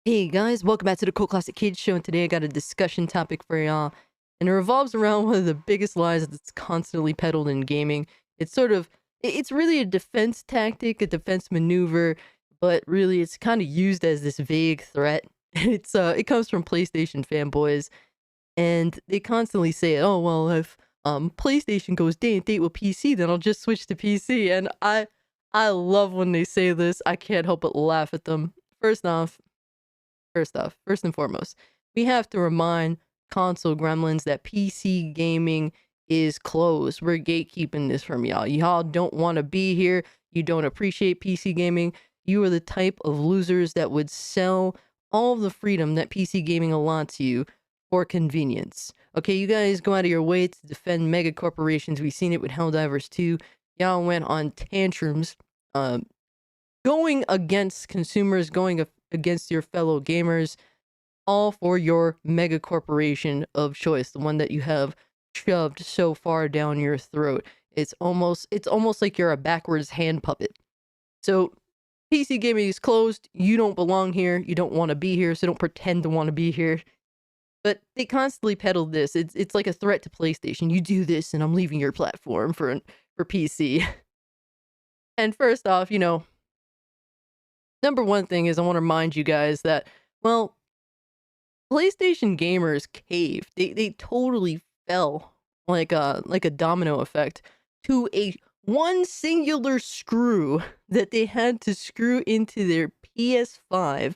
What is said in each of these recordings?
Hey guys, welcome back to the Cult Classic Kids Show, and today I got a discussion topic for y'all, and it revolves around one of the biggest lies that's constantly peddled in gaming. It's sort of, it's really a defense tactic, a defense maneuver, but really it's kind of used as this vague threat. It comes from PlayStation fanboys, and they constantly say, "Oh well, if PlayStation goes day and date with PC, then I'll just switch to PC." And I love when they say this. I can't help but laugh at them. First off. First and foremost, we have to remind console gremlins that PC gaming is closed. We're gatekeeping this from y'all. Y'all don't want to be here. You don't appreciate PC gaming. You are the type of losers that would sell all of the freedom that PC gaming allots you for convenience. Okay, you guys go out of your way to defend mega corporations. We've seen it with Helldivers 2. Y'all went on tantrums, going against consumers, against your fellow gamers, all for your mega corporation of choice, the one that you have shoved so far down your throat. It's almost like you're a backwards hand puppet. So PC gaming is closed. You don't belong here. You don't want to be here, so don't pretend to want to be here. But they constantly peddle this. It's like a threat to PlayStation. You do this, and I'm leaving your platform for PC. And first off, number one thing is I want to remind you guys that, well, PlayStation gamers caved. They totally fell like a domino effect to a one singular screw that they had to screw into their PS5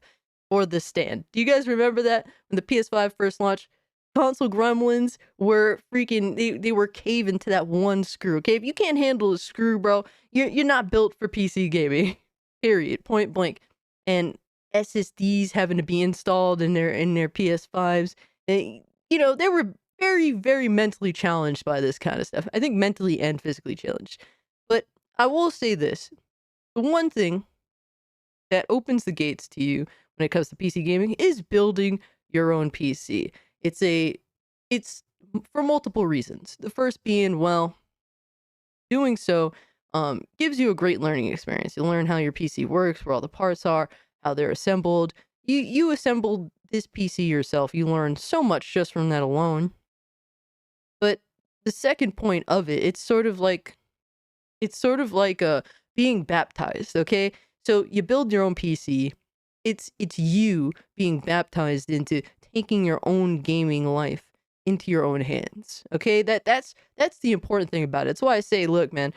for the stand. Do you guys remember that when the PS5 first launched? Console gremlins were freaking they were caving to that one screw. Okay, if you can't handle a screw, bro, you're not built for PC gaming. Period. Point blank. And SSDs having to be installed in their PS5s. They were very, very mentally challenged by this kind of stuff. I think mentally and physically challenged. But I will say this. The one thing that opens the gates to you when it comes to PC gaming is building your own PC. It's for multiple reasons. The first being, well, doing so gives you a great learning experience. You learn how your PC works, where all the parts are, how they're assembled. You assembled this PC yourself. You learn so much just from that alone. But the second point of it, it's sort of like being baptized, okay? So you build your own PC. It's you being baptized into taking your own gaming life into your own hands. Okay? That's the important thing about it. That's why I say, look, man,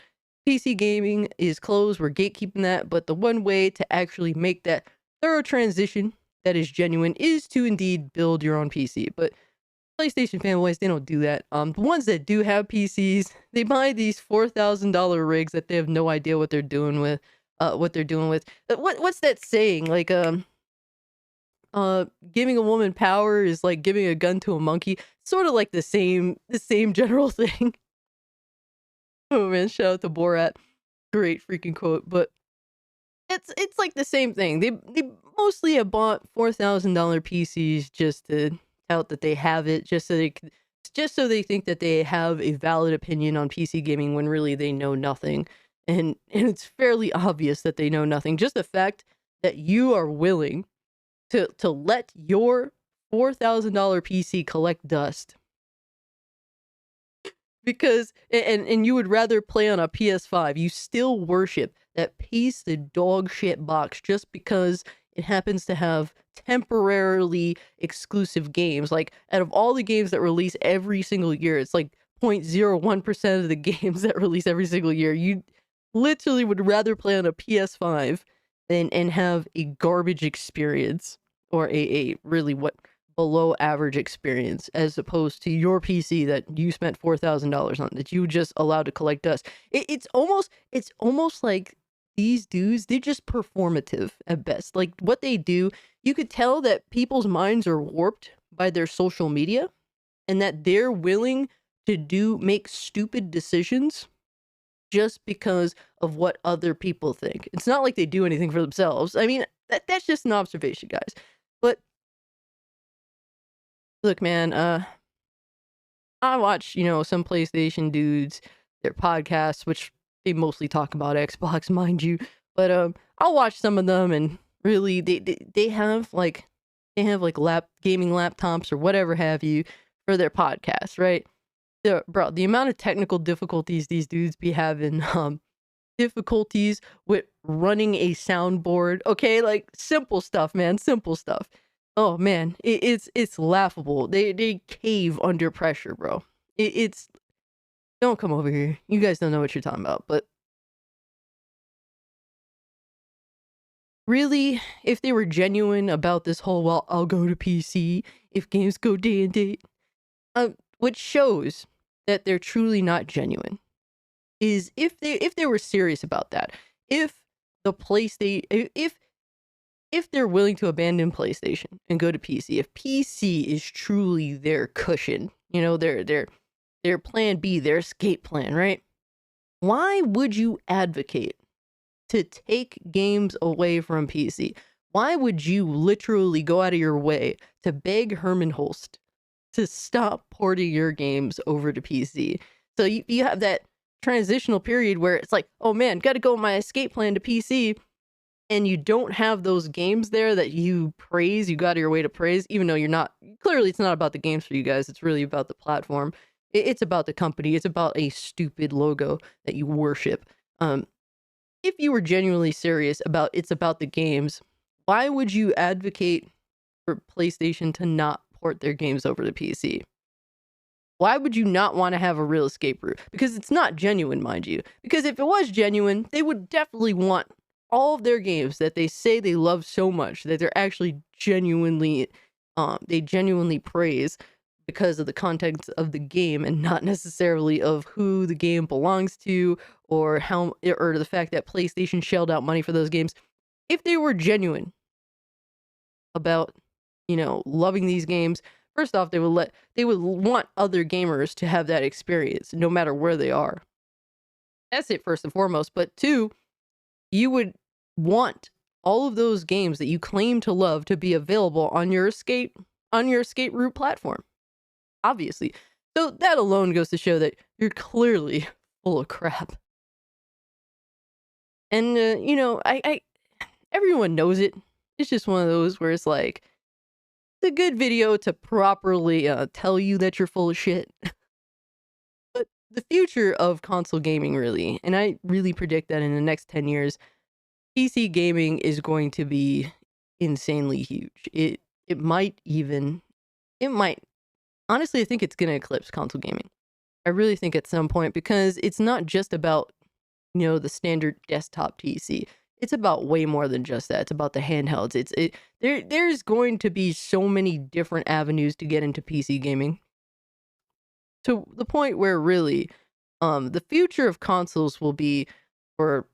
PC gaming is closed. We're gatekeeping that, but the one way to actually make that thorough transition that is genuine is to indeed build your own PC. But PlayStation fanboys, they don't do that. The ones that do have PCs, they buy these $4,000 rigs that they have no idea what they're doing with. What's that saying? Giving a woman power is like giving a gun to a monkey. Sort of like the same general thing. Oh man, shout out to Borat. Great freaking quote. But it's like the same thing. They mostly have bought $4,000 PCs just to tout that they have it, just so they think that they have a valid opinion on PC gaming when really they know nothing. And it's fairly obvious that they know nothing. Just the fact that you are willing to let your $4,000 PC collect dust because and you would rather play on a PS5. You still worship that piece of dog shit box just because it happens to have temporarily exclusive games. Like out of all the games that release every single year, it's like 0.01% of the games that release every single year. You literally would rather play on a PS5 than and have a garbage experience or a really what below average experience as opposed to your PC that you spent $4,000 on that you just allowed to collect dust. It's almost like these dudes, they're just performative at best. Like what they do, you could tell that people's minds are warped by their social media and that they're willing to make stupid decisions just because of what other people think. It's not like they do anything for themselves. I mean, that's just an observation, guys. But look, man, I watch, some PlayStation dudes, their podcasts, which they mostly talk about Xbox, mind you. But I'll watch some of them, and really, they have like They have like gaming laptops or whatever have you for their podcasts, right? Bro, the amount of technical difficulties these dudes be having, difficulties with running a soundboard, okay? Like simple stuff, man, simple stuff. Oh man, it's laughable. They cave under pressure, bro. It's don't come over here. You guys don't know what you're talking about, but really, if they were genuine about this whole, well, I'll go to PC if games go day and date, which shows that they're truly not genuine, is if they were serious about that, if the PlayStation, if they're willing to abandon PlayStation and go to PC, if PC is truly their cushion, you know, their plan B, their escape plan, right? Why would you advocate to take games away from PC? Why would you literally go out of your way to beg Herman Holst to stop porting your games over to PC? So you have that transitional period where it's like, oh man, got to go my escape plan to PC, and you don't have those games there that you praise, you go out of your way to praise, even though you're not, clearly it's not about the games for you guys, it's really about the platform. It's about the company, it's about a stupid logo that you worship. If you were genuinely serious about it's about the games, why would you advocate for PlayStation to not port their games over to PC? Why would you not want to have a real escape route? Because it's not genuine, mind you. Because if it was genuine, they would definitely want all of their games that they say they love so much that they're actually genuinely, they genuinely praise because of the context of the game and not necessarily of who the game belongs to or how, or the fact that PlayStation shelled out money for those games. If they were genuine about, you know, loving these games, first off, they would want other gamers to have that experience no matter where they are. That's it first and foremost. But two, you would want all of those games that you claim to love to be available on your escape route platform. Obviously. So that alone goes to show that you're clearly full of crap. And you know, I everyone knows it. It's just one of those where it's like, it's a good video to properly tell you that you're full of shit. But the future of console gaming, really, and I really predict that in the next 10 years, PC gaming is going to be insanely huge. It might even, it might, honestly, I think it's going to eclipse console gaming. I really think at some point, because it's not just about, you know, the standard desktop PC. It's about way more than just that. It's about the handhelds. There's going to be so many different avenues to get into PC gaming. To the point where really, the future of consoles will be for,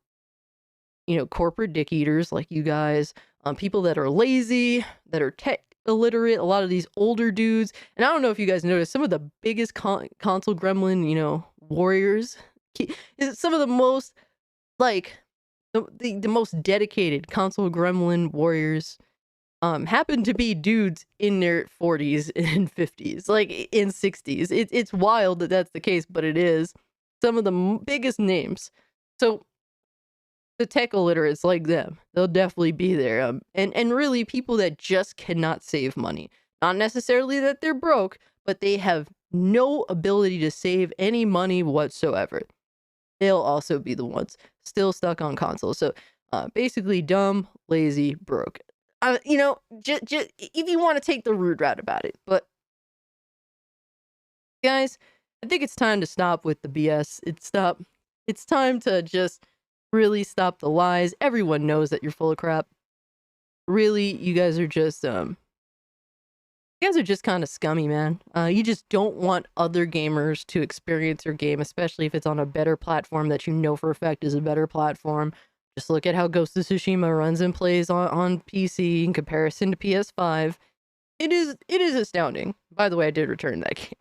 you know, corporate dick eaters like you guys, people that are lazy, that are tech illiterate, a lot of these older dudes. And I don't know if you guys noticed, some of the biggest console gremlin, you know, warriors, is some of the most, like, the most dedicated console gremlin warriors happen to be dudes in their 40s and 50s, like in 60s. It's wild that that's the case, but it is. Some of the biggest names. So the tech illiterates like them, they'll definitely be there. And really people that just cannot save money. Not necessarily that they're broke, but they have no ability to save any money whatsoever. They'll also be the ones still stuck on consoles. So basically dumb, lazy, broke. You know, just if you want to take the rude route about it. But guys, I think it's time to stop with the BS. It's time to just really stop the lies. Everyone knows that you're full of crap. Really, you guys are just kind of scummy, man. You just don't want other gamers to experience your game, especially if it's on a better platform that you know for a fact is a better platform. Just look at how Ghost of Tsushima runs and plays on PC in comparison to PS5. It is astounding. By the way, I did return that game.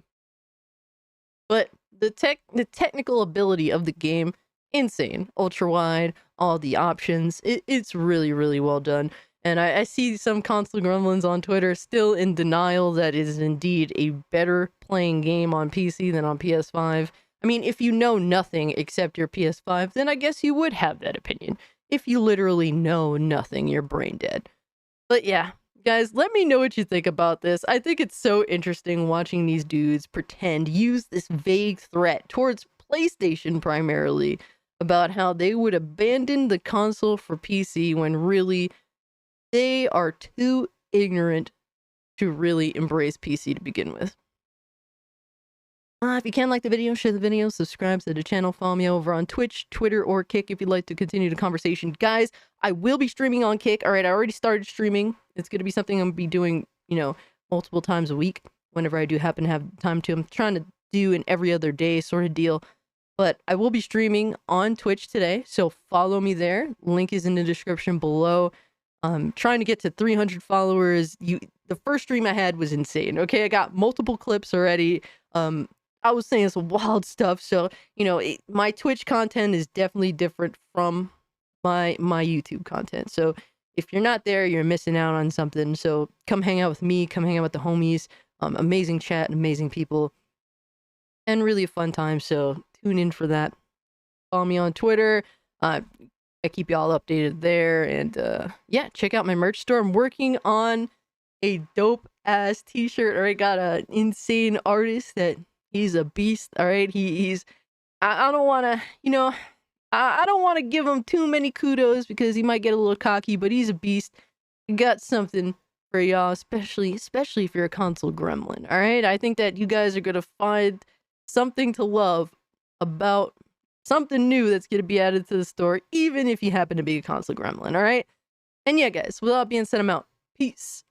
But the technical ability of the game, insane. Ultra wide, all the options. It's really, really well done. And I see some console gremlins on Twitter still in denial that it is indeed a better playing game on PC than on PS5. I mean, if you know nothing except your PS5, then I guess you would have that opinion. If you literally know nothing, you're brain dead. But yeah, Guys, let me know what you think about this. I think it's so interesting watching these dudes use this vague threat towards PlayStation primarily about how they would abandon the console for PC when really they are too ignorant to really embrace PC to begin with. If you can like the video, share the video, subscribe to the channel, follow me over on Twitch, Twitter, or Kick if you'd like to continue the conversation. Guys, I will be streaming on Kick. All right, I already started streaming. It's going to be something I'm going to be doing, multiple times a week whenever I do happen to have time to. I'm trying to do an every other day sort of deal. But I will be streaming on Twitch today, so follow me there. Link is in the description below. I'm trying to get to 300 followers. The first stream I had was insane. Okay, I got multiple clips already. I was saying some wild stuff, so my Twitch content is definitely different from my YouTube content. So if you're not there, you're missing out on something. So come hang out with me, come hang out with the homies. Amazing chat, amazing people, and really a fun time. So tune in for that. Follow me on Twitter. I keep y'all updated there, and yeah, check out my merch store. I'm working on a dope ass t-shirt. All right, got an insane artist that. He's a beast, all right? He's I don't want to, I don't want to give him too many kudos because he might get a little cocky, but he's a beast. He got something for y'all, especially if you're a console gremlin, all right? I think that you guys are going to find something to love about something new that's going to be added to the store, even if you happen to be a console gremlin, all right? And yeah, guys, with all that being said, I'm out. Peace.